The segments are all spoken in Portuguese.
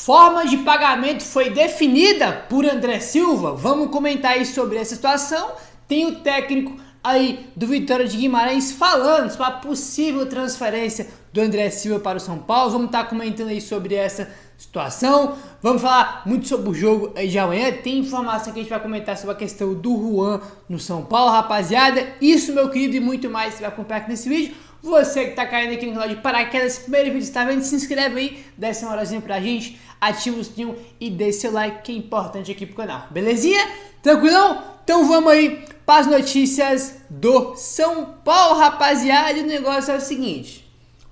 Forma de pagamento foi definida por André Silva. Vamos comentar aí sobre essa situação. Tem o técnico aí do Vitória de Guimarães falando sobre a possível transferência do André Silva para o São Paulo. Vamos estar comentando aí sobre essa situação. Vamos falar muito sobre o jogo aí de amanhã. Tem informação que a gente vai comentar sobre a questão do Juan no São Paulo, rapaziada. Isso, meu querido, e muito mais você vai acompanhar aqui nesse vídeo. Você que tá caindo aqui no canal de paraquedas, primeiro vídeo, está vendo? Se inscreve aí, dá essa moralzinha pra gente, ativa o sininho e deixa seu like, que é importante aqui pro canal. Belezinha? Tranquilão? Então vamos aí para as notícias do São Paulo, rapaziada. E o negócio é o seguinte: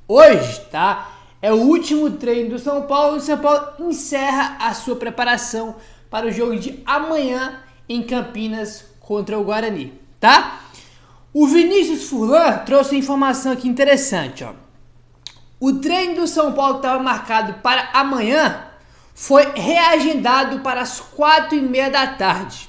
hoje, tá? É o último treino do São Paulo. O São Paulo encerra a sua preparação para o jogo de amanhã em Campinas contra o Guarani, tá? O Vinícius Furlan trouxe uma informação aqui interessante, ó. O treino do São Paulo que estava marcado para amanhã foi reagendado para as 4h30 da tarde,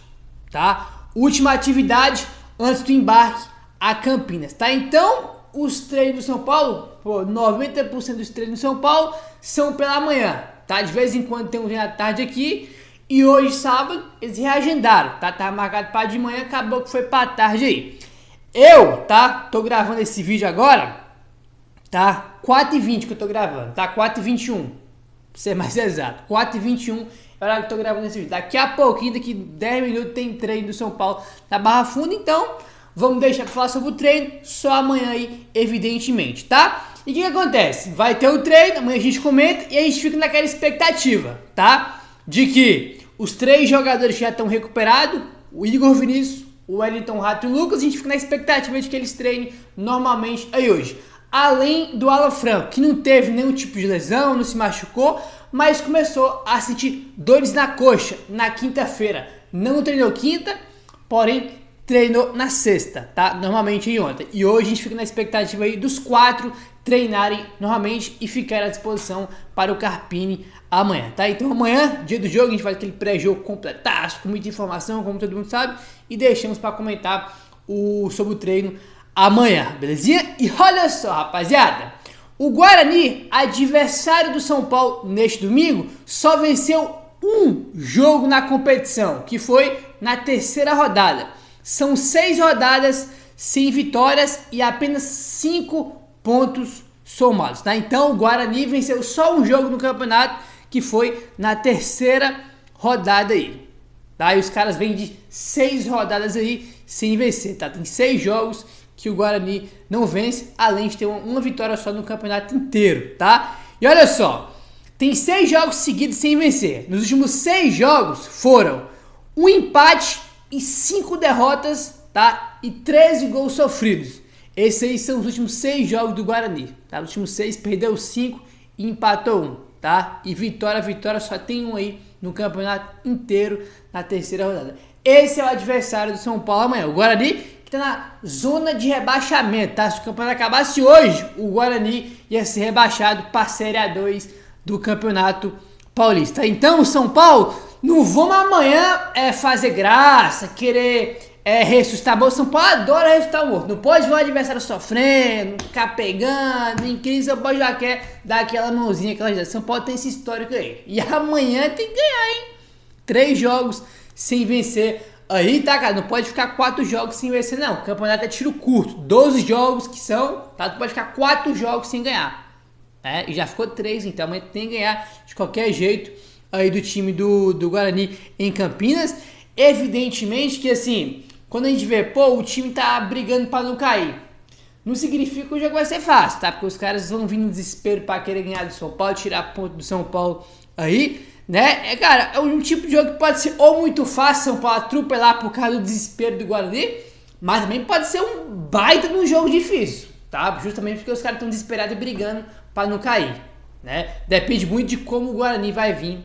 tá? Última atividade antes do embarque a Campinas, tá? Então, os treinos do São Paulo, 90% dos treinos do São Paulo são pela manhã, tá? De vez em quando tem um treino à tarde aqui. E hoje, sábado, eles reagendaram, tá? Tava marcado para de manhã, acabou que foi para tarde aí. Eu, tá? Tô gravando esse vídeo agora, tá? 4h20 que eu tô gravando, tá? 4h21, pra ser mais exato. 4h21 é a hora que eu tô gravando esse vídeo. Daqui a pouquinho, daqui 10 minutos, tem treino do São Paulo na Barra Funda. Então, vamos deixar pra falar sobre o treino só amanhã aí, evidentemente, tá? E o que acontece? Vai ter o treino, amanhã a gente comenta e a gente fica naquela expectativa, tá? De que os 3 jogadores já estão recuperados, o Igor Vinícius, o Wellington Rato e o Lucas, a gente fica na expectativa de que eles treinem normalmente aí hoje. Além do Alan Franco, que não teve nenhum tipo de lesão, não se machucou, mas começou a sentir dores na coxa na quinta-feira. Não treinou quinta, porém treinou na sexta, tá? Normalmente aí ontem. E hoje a gente fica na expectativa aí dos 4 treinarem normalmente e ficarem à disposição para o Carpini amanhã, tá? Então amanhã, dia do jogo, a gente faz aquele pré-jogo completaço, com muita informação, como todo mundo sabe, e deixamos para comentar sobre o treino amanhã, belezinha? E olha só, rapaziada, o Guarani, adversário do São Paulo neste domingo, só venceu um jogo na competição, que foi na terceira rodada. São 6 rodadas sem vitórias e apenas 5 pontos somados, tá? Então o Guarani venceu só um jogo no campeonato, que foi na terceira rodada aí, tá? E os caras vêm de 6 rodadas aí sem vencer, tá? Tem 6 jogos que o Guarani não vence, além de ter uma vitória só no campeonato inteiro, tá? E olha só, tem 6 jogos seguidos sem vencer. Nos últimos 6 jogos foram um empate e 5 derrotas, tá? E 13 gols sofridos. Esses aí são os últimos 6 jogos do Guarani, tá? Nos últimos 6 perdeu 5 e empatou 1, tá? E vitória só tem um aí no campeonato inteiro na terceira rodada. Esse é o adversário do São Paulo amanhã. O Guarani que tá na zona de rebaixamento, tá? Se o campeonato acabasse hoje, o Guarani ia ser rebaixado para a Série A2 do Campeonato Paulista. Então, o São Paulo, não vamos amanhã fazer graça, querer ressuscitar. O São Paulo adora ressuscitar o morto. Não pode ver o adversário sofrendo, ficar pegando, em crise. São Paulo já quer dar aquela mãozinha, aquela ajuda. São Paulo tem esse histórico aí. E amanhã tem que ganhar, hein? 3 jogos sem vencer. Aí, tá, cara? Não pode ficar 4 jogos sem vencer, não. O campeonato é tiro curto. 12 jogos que são, tá? Tu pode ficar 4 jogos sem ganhar. E já ficou 3, então amanhã tem que ganhar de qualquer jeito aí do time do Guarani em Campinas. Evidentemente que, assim, quando a gente vê, o time tá brigando para não cair, não significa que o jogo vai ser fácil, tá? Porque os caras vão vir no desespero para querer ganhar do São Paulo, tirar ponto do São Paulo aí, né? Cara, é um tipo de jogo que pode ser ou muito fácil, São Paulo atropelar por causa do desespero do Guarani, mas também pode ser um baita de um jogo difícil, tá? Justamente porque os caras estão desesperados e brigando para não cair, né? Depende muito de como o Guarani vai vir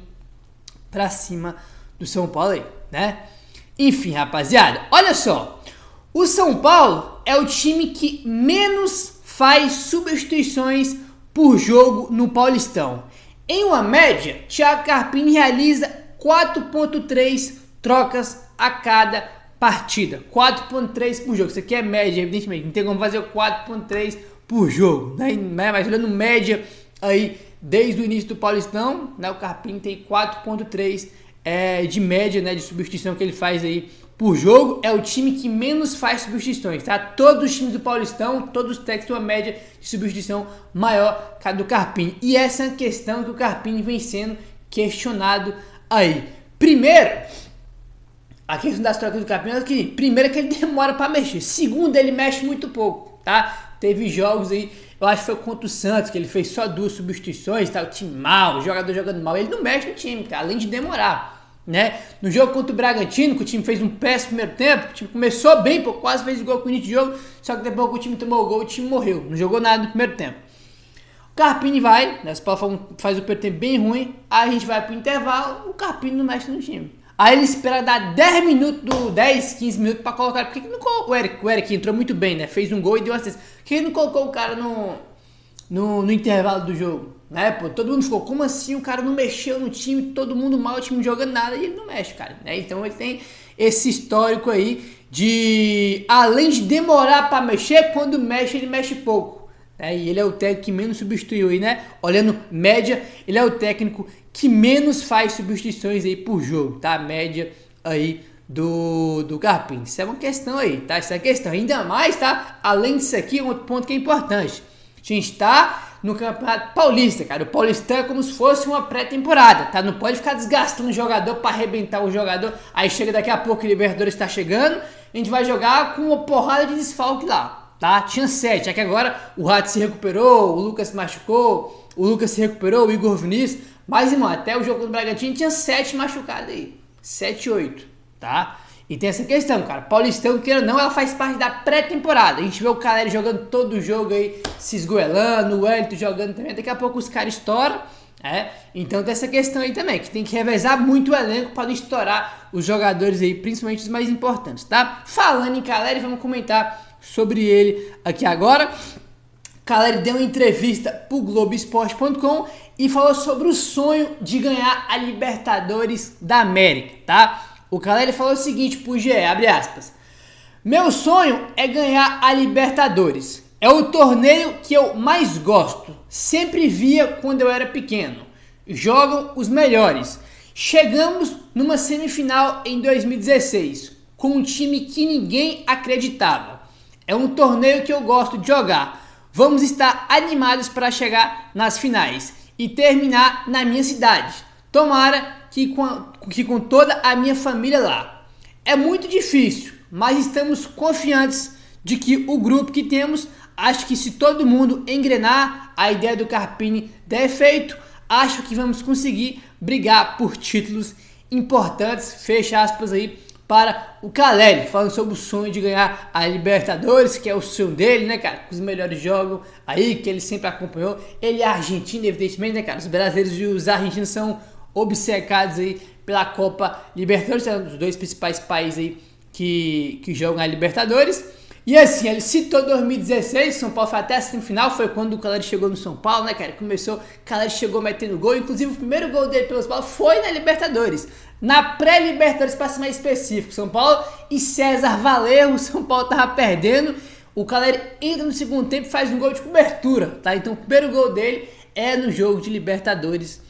para cima do São Paulo aí, né? Enfim, rapaziada, olha só, o São Paulo é o time que menos faz substituições por jogo no Paulistão. Em uma média, Thiago Carpini realiza 4.3 trocas a cada partida. 4.3 por jogo. Isso aqui é média, evidentemente. Não tem como fazer 4.3 por jogo, né? Mas olhando média aí desde o início do Paulistão, né, o Carpini tem 4,3 de média, né, de substituição que ele faz aí por jogo. É o time que menos faz substituições, tá? Todos os times do Paulistão, todos os técnicos têm uma média de substituição maior que a do Carpini. E essa é a questão que o Carpini vem sendo questionado aí. Primeiro, a questão das trocas do Carpini é que, primeiro, é que ele demora para mexer. Segundo, ele mexe muito pouco, tá? Teve jogos aí, eu acho que foi contra o Santos, que ele fez só 2 substituições, tá? O time mal, o jogador jogando mal. Ele não mexe no time, cara, além de demorar, né? No jogo contra o Bragantino, que o time fez um péssimo primeiro tempo, o time começou bem, pô, quase fez gol com o início de jogo, só que depois que o time tomou o gol, o time morreu. Não jogou nada no primeiro tempo. O Carpini vai, né? O Paulo faz o primeiro tempo bem ruim, aí a gente vai pro intervalo, o Carpini não mexe no time. Aí ele espera dar 10 minutos, 10, 15 minutos pra colocar. Por que não colocou o Eric? O Eric entrou muito bem, né? Fez um gol e deu assistência. Por que ele não colocou o cara no intervalo do jogo? Né, pô? Todo mundo ficou, como assim? O cara não mexeu no time, todo mundo mal, o time não jogando nada e ele não mexe, cara. Né? Então ele tem esse histórico aí de, além de demorar pra mexer, quando mexe, ele mexe pouco. E ele é o técnico que menos substituiu aí, né? Olhando média, ele é o técnico que menos faz substituições aí por jogo, tá? A média aí do Carpini. Isso é uma questão aí, tá? Isso é uma questão. Ainda mais, tá? Além disso aqui, um outro ponto que é importante. A gente tá no Campeonato Paulista, cara. O Paulistão é como se fosse uma pré-temporada, tá? Não pode ficar desgastando o jogador pra arrebentar o jogador. Aí chega daqui a pouco, o Libertadores tá chegando, a gente vai jogar com uma porrada de desfalque lá. Tá? Tinha 7, é que agora o Rato se recuperou, o Lucas se machucou, o Lucas se recuperou, o Igor Vinícius, mas irmão, até o jogo do Bragantino tinha 7 machucados aí, 7, 8, tá? E tem essa questão, cara, Paulistão, queira ou não, ela faz parte da pré-temporada, a gente vê o Caleri jogando todo o jogo aí, se esgoelando, o Wellington jogando também, daqui a pouco os caras estouram, então tem essa questão aí também, que tem que revezar muito o elenco para não estourar os jogadores aí, principalmente os mais importantes, tá? Falando em Caleri, vamos comentar sobre ele aqui agora. Caleri deu uma entrevista pro Globoesporte.com e falou sobre o sonho de ganhar a Libertadores da América, tá? O Caleri falou o seguinte pro GE, abre aspas: meu sonho é ganhar a Libertadores. É o torneio que eu mais gosto. Sempre via quando eu era pequeno. Jogam os melhores. Chegamos numa semifinal em 2016 com um time que ninguém acreditava. É um torneio que eu gosto de jogar. Vamos estar animados para chegar nas finais e terminar na minha cidade. Tomara que com toda a minha família lá. É muito difícil, mas estamos confiantes de que o grupo que temos, acho que se todo mundo engrenar, a ideia do Carpini der efeito, acho que vamos conseguir brigar por títulos importantes, fecha aspas aí, para o Caleri, falando sobre o sonho de ganhar a Libertadores, que é o sonho dele, né, cara? Os melhores jogos aí, que ele sempre acompanhou. Ele é argentino, evidentemente, né, cara? Os brasileiros e os argentinos são obcecados aí pela Copa Libertadores, são os dois principais países aí que jogam a Libertadores. E assim, ele citou 2016, São Paulo foi até a semifinal, foi quando o Caleri chegou no São Paulo, né, cara? Começou, o Caleri chegou metendo gol, inclusive o primeiro gol dele pelo São Paulo foi na Libertadores. Na pré-Libertadores, para ser mais específico, São Paulo e César Valerro, o São Paulo tava perdendo, o Caleri entra no segundo tempo e faz um gol de cobertura, tá? Então o primeiro gol dele é no jogo de Libertadores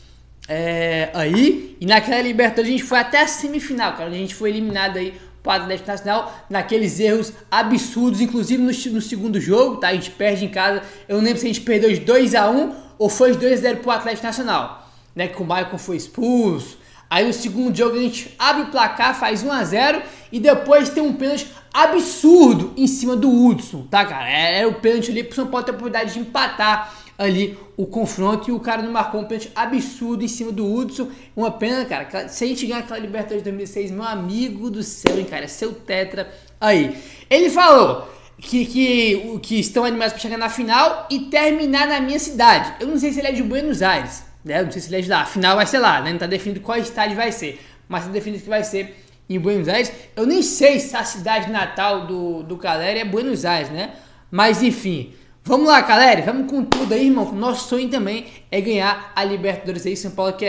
aí, e naquela Libertadores a gente foi até a semifinal, cara, a gente foi eliminado aí para o Atlético Nacional, naqueles erros absurdos, inclusive no segundo jogo, tá? A gente perde em casa, eu não lembro se a gente perdeu de 2-1 ou foi de 2-0 pro Atlético Nacional, né? Que o Maicon foi expulso. Aí no segundo jogo a gente abre o placar, faz 1-0 e depois tem um pênalti absurdo em cima do Hudson, tá, cara? Era o pênalti ali pro São Paulo ter a oportunidade de empatar ali o confronto e o cara não marcou um pênalti absurdo em cima do Hudson. Uma pena, cara, se a gente ganhar aquela Libertadores de 2006, meu amigo do céu, hein, cara, é seu tetra aí. Ele falou que estão animados para chegar na final e terminar na minha cidade. Eu não sei se ele é de Buenos Aires, né? Eu não sei se ele é de lá. A final vai ser lá, né? Não tá definido qual estádio vai ser, mas tá definido que vai ser em Buenos Aires. Eu nem sei se a cidade natal do Caleri é Buenos Aires, né? Mas enfim, vamos lá, Caleri, vamos com tudo aí, irmão. O nosso sonho também é ganhar a Libertadores aí. São Paulo que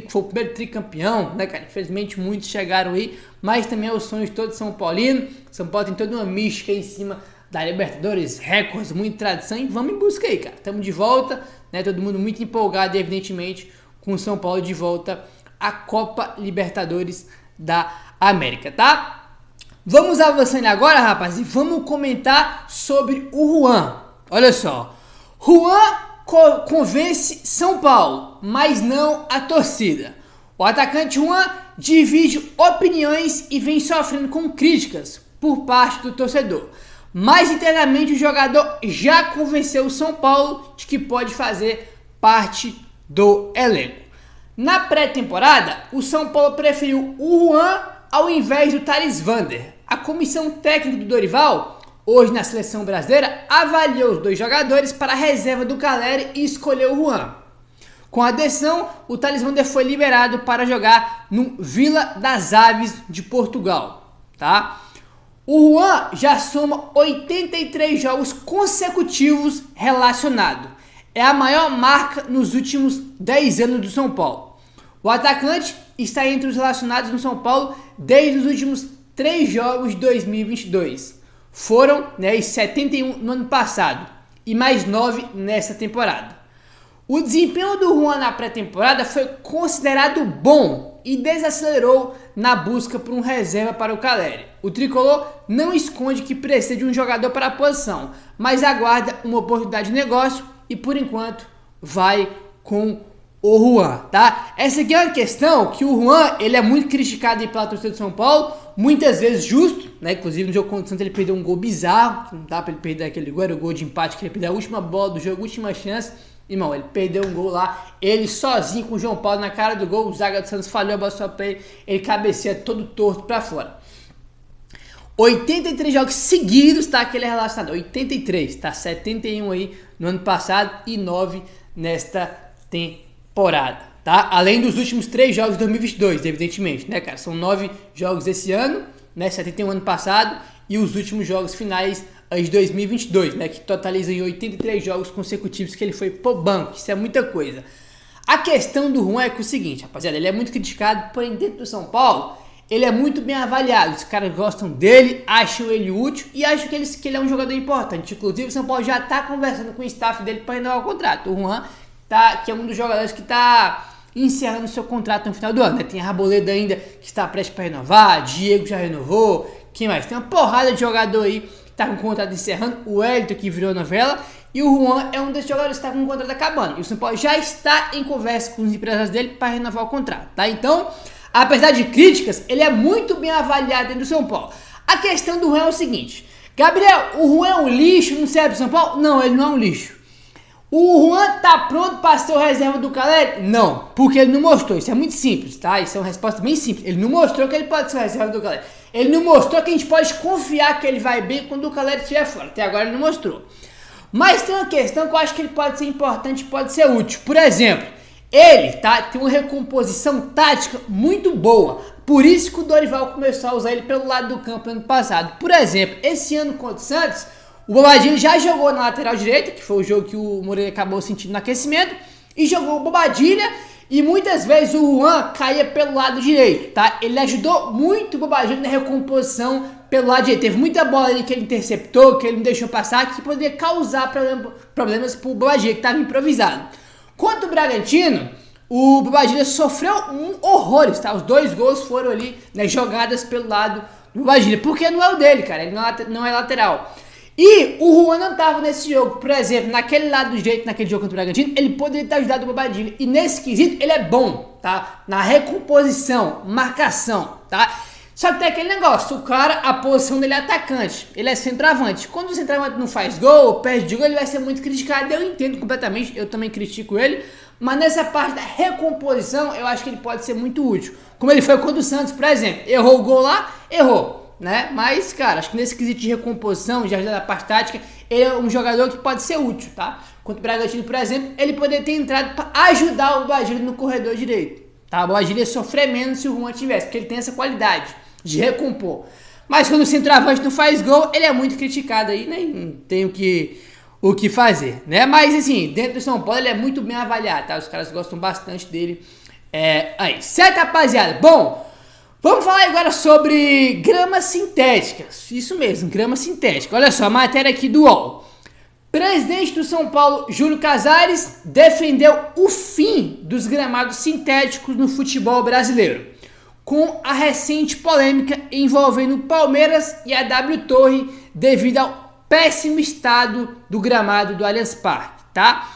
foi o primeiro tricampeão, né, cara? Infelizmente muitos chegaram aí, mas também é o sonho de todo São Paulino. São Paulo tem toda uma mística aí em cima da Libertadores, recordes, muita tradição, e vamos em busca aí, cara. Estamos de volta, né? Todo mundo muito empolgado, evidentemente, com o São Paulo de volta à Copa Libertadores da América, tá? Vamos avançando agora, rapaz, e vamos comentar sobre o Juan. Olha só, Juan convence São Paulo, mas não a torcida. O atacante Juan divide opiniões e vem sofrendo com críticas por parte do torcedor. Mas internamente o jogador já convenceu o São Paulo de que pode fazer parte do elenco. Na pré-temporada, o São Paulo preferiu o Juan ao invés do Thales Vander. A comissão técnica do Dorival, hoje na seleção brasileira, avaliou os dois jogadores para a reserva do Caleri e escolheu o Juan. Com a decisão, o Thales Vander foi liberado para jogar no Vila das Aves de Portugal, tá? O Juan já soma 83 jogos consecutivos relacionado. É a maior marca nos últimos 10 anos do São Paulo. O atacante está entre os relacionados no São Paulo desde os últimos 3 jogos de 2022. Foram 71 no ano passado e mais 9 nessa temporada. O desempenho do Juan na pré-temporada foi considerado bom e desacelerou na busca por um reserva para o Caleri. O tricolor não esconde que precisa de um jogador para a posição, mas aguarda uma oportunidade de negócio e por enquanto vai com o Juan, tá? Essa aqui é uma questão que o Juan, ele é muito criticado aí pela torcida de São Paulo, muitas vezes justo, né? Inclusive no jogo contra o Santos ele perdeu um gol bizarro, que não dá pra ele perder aquele gol, era o gol de empate que ele perdeu a última bola do jogo, última chance. Irmão, ele perdeu um gol lá, ele sozinho com o João Paulo na cara do gol, o zaga do Santos falhou a bola só pra ele cabeceia todo torto pra fora. 83 jogos seguidos, tá? Que ele é relacionado, 83, tá? 71 aí no ano passado e 9 nesta temporada, tá? Além dos últimos 3 jogos de 2022, evidentemente, né, cara? São 9 jogos esse ano, né? 71 ano passado e os últimos jogos finais de 2022, né, que totaliza em 83 jogos consecutivos que ele foi pro banco. Isso é muita coisa. A questão do Juan é que é o seguinte, rapaziada, ele é muito criticado, porém dentro do São Paulo, ele é muito bem avaliado. Os caras gostam dele, acham ele útil e acham que ele é um jogador importante. Inclusive o São Paulo já tá conversando com o staff dele para renovar o contrato. O Juan, que é um dos jogadores que tá encerrando seu contrato no final do ano, né? Tem a Arboleda ainda que está prestes para renovar, Diego já renovou, quem mais? Tem uma porrada de jogador aí tá com o contrato encerrando, o Wellington que virou novela, e o Juan é um desses jogadores que está com o contrato acabando. E o São Paulo já está em conversa com os empresários dele para renovar o contrato, tá? Então, apesar de críticas, ele é muito bem avaliado dentro do São Paulo. A questão do Juan é o seguinte, Gabriel, o Juan é um lixo, não serve pro São Paulo? Não, ele não é um lixo. O Juan tá pronto para ser o reserva do Caleri? Não, porque ele não mostrou. Isso é muito simples, tá? Isso é uma resposta bem simples. Ele não mostrou que ele pode ser o reserva do Caleri. Ele não mostrou que a gente pode confiar que ele vai bem quando o Caleri estiver fora. Até agora ele não mostrou. Mas tem uma questão que eu acho que ele pode ser importante, pode ser útil. Por exemplo, ele tem uma recomposição tática muito boa. Por isso que o Dorival começou a usar ele pelo lado do campo no ano passado. Por exemplo, esse ano contra o Santos, o Bobadilha já jogou na lateral direita, que foi o jogo que o Moreira acabou sentindo no aquecimento, e jogou o Bobadilha, e muitas vezes o Juan caía pelo lado direito, tá? Ele ajudou muito o Bobadilha na recomposição pelo lado direito. Teve muita bola ali que ele interceptou, que ele não deixou passar, que poderia causar problemas pro Bobadilha, que estava improvisado. Quanto o Bragantino, o Bobadilha sofreu horrores, tá? Os 2 gols foram ali, né, jogadas pelo lado do Bobadilha, porque não é o dele, cara, ele não é lateral. E o Juan não estava nesse jogo, por exemplo, naquele lado do direito, naquele jogo contra o Bragantino, ele poderia ter ajudado o Bobadilha. E nesse quesito ele é bom, tá? Na recomposição, marcação, tá? Só que tem aquele negócio, o cara, a posição dele é atacante, ele é centroavante. Quando o centroavante não faz gol, perde de gol, ele vai ser muito criticado. Eu entendo completamente, eu também critico ele. Mas nessa parte da recomposição, eu acho que ele pode ser muito útil. Como ele foi contra o Santos, por exemplo. Errou o gol lá, errou. Né? Mas, cara, acho que nesse quesito de recomposição, de ajuda da parte tática, ele é um jogador que pode ser útil, tá? Contra o Bragantino, por exemplo, ele poderia ter entrado para ajudar o Bobadilha no corredor direito, tá? O Bobadilha ia sofrer menos se o Juan tivesse, porque ele tem essa qualidade de recompor. Mas quando o centroavante não faz gol, ele é muito criticado aí, né? Não tem o que fazer, né? Mas, assim, dentro do São Paulo, ele é muito bem avaliado, tá? Os caras gostam bastante dele. Certo, rapaziada? Bom, vamos falar agora sobre grama sintética. Isso mesmo, grama sintética. Olha só, a matéria aqui do UOL. Presidente do São Paulo, Júlio Casares, defendeu o fim dos gramados sintéticos no futebol brasileiro, com a recente polêmica envolvendo o Palmeiras e a W Torre devido ao péssimo estado do gramado do Allianz Parque, tá?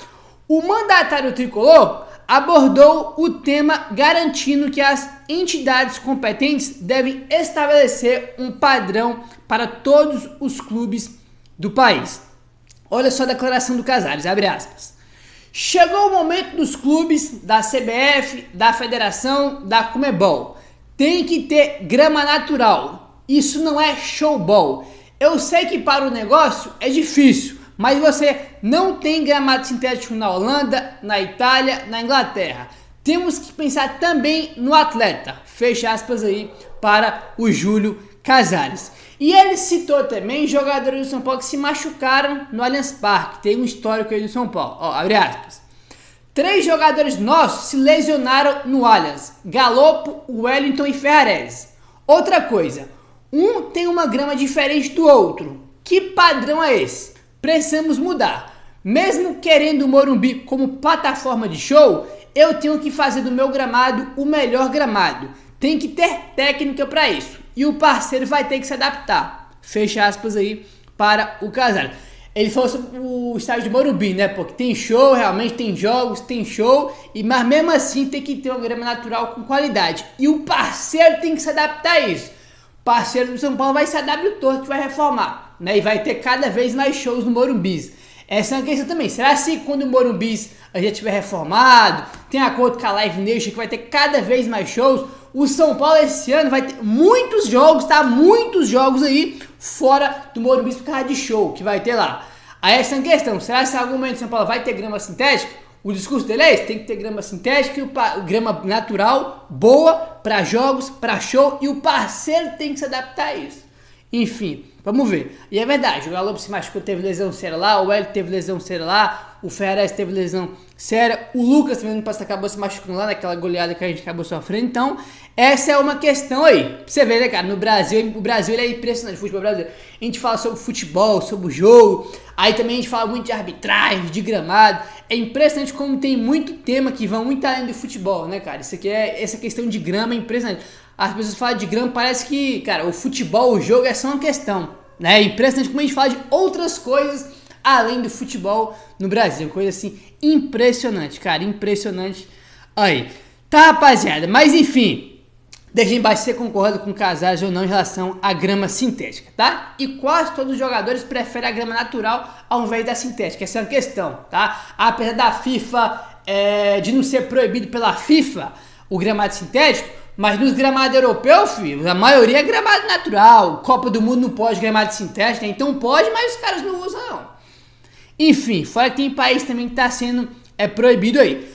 O mandatário tricolor abordou o tema garantindo que as entidades competentes devem estabelecer um padrão para todos os clubes do país. Olha só a declaração do Casares, abre aspas. Chegou o momento dos clubes, da CBF, da Federação, da Conmebol. Tem que ter grama natural. Isso não é showball. Eu sei que para o negócio é difícil, mas você não tem gramado sintético na Holanda, na Itália, na Inglaterra. Temos que pensar também no atleta. Fecha aspas aí para o Júlio Casares. E ele citou também jogadores do São Paulo que se machucaram no Allianz Parque. Tem um histórico aí do São Paulo. Ó, abre aspas. 3 jogadores nossos se lesionaram no Allianz. Galopo, Wellington e Ferrarese. Outra coisa, um tem uma grama diferente do outro. Que padrão é esse? Precisamos mudar. Mesmo querendo o Morumbi como plataforma de show, eu tenho que fazer do meu gramado o melhor gramado. Tem que ter técnica para isso. E o parceiro vai ter que se adaptar. Fecha aspas aí para o Casares. Ele falou sobre o estádio de Morumbi, né? Porque tem show, realmente tem jogos, tem show. Mas mesmo assim tem que ter uma grama natural com qualidade. E o parceiro tem que se adaptar a isso. O parceiro do São Paulo vai ser a W Torre que vai reformar, né? E vai ter cada vez mais shows no Morumbi. Essa é uma questão também. Será que quando o Morumbi já tiver reformado, tem acordo com a Live Nation que vai ter cada vez mais shows, o São Paulo esse ano vai ter muitos jogos, tá? Muitos jogos aí fora do Morumbi por causa de show que vai ter lá. Aí essa é a questão. Será que esse argumento do São Paulo vai ter grama sintética? O discurso dele é esse, tem que ter grama sintética e grama natural, boa, para jogos, para show, e o parceiro tem que se adaptar a isso. Enfim, vamos ver. E é verdade, o Galopo se machucou, teve lesão séria lá, o Hélio teve lesão séria lá, o Ferrarese teve lesão séria, o Lucas também acabou se machucando lá naquela goleada que a gente acabou sofrendo. Então, essa é uma questão aí. Pra você ver, né, cara, no Brasil, o Brasil ele é impressionante, o futebol brasileiro. A gente fala sobre futebol, sobre o jogo, aí também a gente fala muito de arbitragem, de gramado. É impressionante como tem muito tema que vão muito além do futebol, né, cara? Isso aqui essa questão de grama é impressionante. As pessoas falam de grama, parece que, cara, o futebol, o jogo é só uma questão, né? É impressionante como a gente fala de outras coisas além do futebol no Brasil. Coisa assim, impressionante, cara, impressionante. Aí, tá, rapaziada? Mas enfim, deixa embaixo se você concorda com o Casares ou não em relação à grama sintética, tá? E quase todos os jogadores preferem a grama natural ao invés da sintética. Essa é uma questão, tá? Apesar da FIFA, de não ser proibido pela FIFA o gramado sintético, mas nos gramados europeus, filho, a maioria é gramado natural. Copa do Mundo não pode gramado sintético, né? Então pode, mas os caras não usam, não. Enfim, fora que tem país também que tá sendo proibido aí.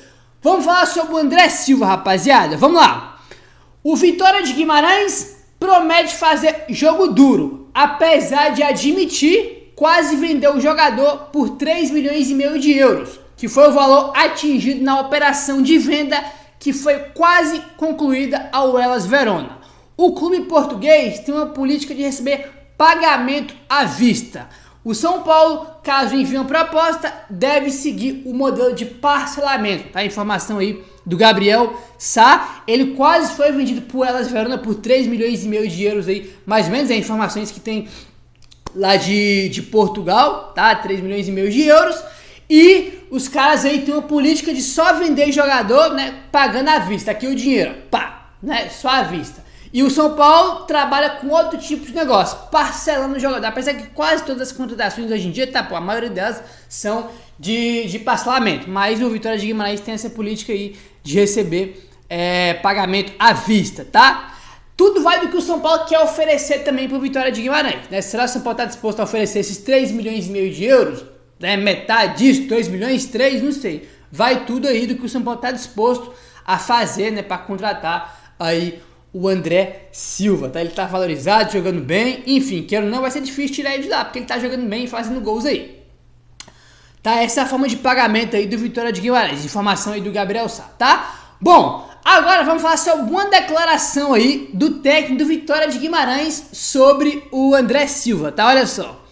Vamos falar sobre o André Silva, rapaziada. Vamos lá. O Vitória de Guimarães promete fazer jogo duro, apesar de admitir quase vender o jogador por 3,5 milhões de euros, que foi o valor atingido na operação de venda que foi quase concluída ao Hellas Verona. O clube português tem uma política de receber pagamento à vista. O São Paulo, caso envie uma proposta, deve seguir o modelo de parcelamento. Tá? A informação aí do Gabriel Sá. Ele quase foi vendido por Hellas Verona por 3,5 milhões de euros aí, mais ou menos, informações que tem lá de Portugal, tá? 3,5 milhões de euros. E os caras aí têm uma política de só vender jogador, né, pagando à vista. Aqui o dinheiro, pá, né, só à vista. E o São Paulo trabalha com outro tipo de negócio, parcelando o jogador. Apesar que quase todas as contratações hoje em dia, tá, pô, a maioria delas são de parcelamento. Mas o Vitória de Guimarães tem essa política aí de receber pagamento à vista, tá? Tudo vai do que o São Paulo quer oferecer também pro Vitória de Guimarães, né? Será que o São Paulo tá disposto a oferecer esses 3,5 milhões de euros? Né, metade disso, 2 milhões, 3, não sei. Vai tudo aí do que o São Paulo está disposto a fazer, né, para contratar aí o André Silva, tá? Ele tá valorizado, jogando bem, enfim, quero ou não, vai ser difícil tirar ele de lá, porque ele tá jogando bem e fazendo gols aí. Tá, essa é a forma de pagamento aí do Vitória de Guimarães, informação aí do Gabriel Sá, tá? Bom, agora vamos falar sobre uma declaração aí do técnico do Vitória de Guimarães sobre o André Silva, tá? Olha só.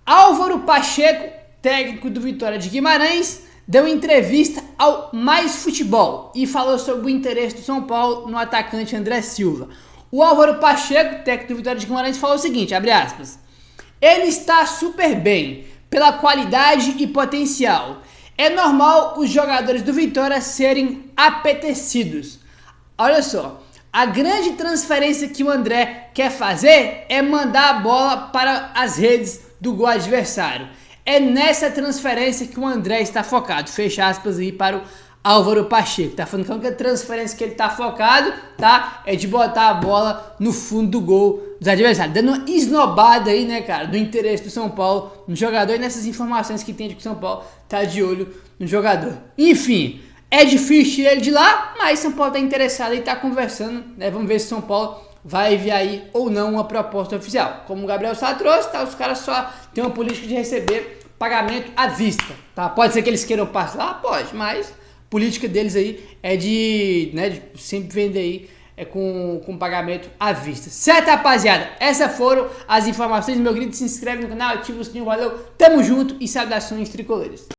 Álvaro Pacheco técnico do Vitória de Guimarães, deu entrevista ao Mais Futebol e falou sobre o interesse do São Paulo no atacante André Silva. O Álvaro Pacheco, técnico do Vitória de Guimarães, falou o seguinte, abre aspas, ele está super bem, pela qualidade e potencial. É normal os jogadores do Vitória serem apetecidos. Olha só, a grande transferência que o André quer fazer é mandar a bola para as redes do gol adversário. É nessa transferência que o André está focado. Fecha aspas aí para o Álvaro Pacheco. Tá falando que a única transferência que ele está focado, tá? É de botar a bola no fundo do gol dos adversários. Dando uma esnobada aí, né, cara, do interesse do São Paulo no jogador e nessas informações que tem de que o São Paulo tá de olho no jogador. Enfim, é difícil tirar ele de lá, mas São Paulo tá interessado e tá conversando, né? Vamos ver se São Paulo vai enviar aí ou não uma proposta oficial. Como o Gabriel Sá trouxe, tá? Os caras só têm uma política de receber pagamento à vista, tá? Pode ser que eles queiram parcelar? Pode, mas a política deles aí é de, né, de sempre vender aí com pagamento à vista. Certo, rapaziada? Essas foram as informações. Meu querido, se inscreve no canal, ativa o sininho, valeu, tamo junto e saudações tricolores.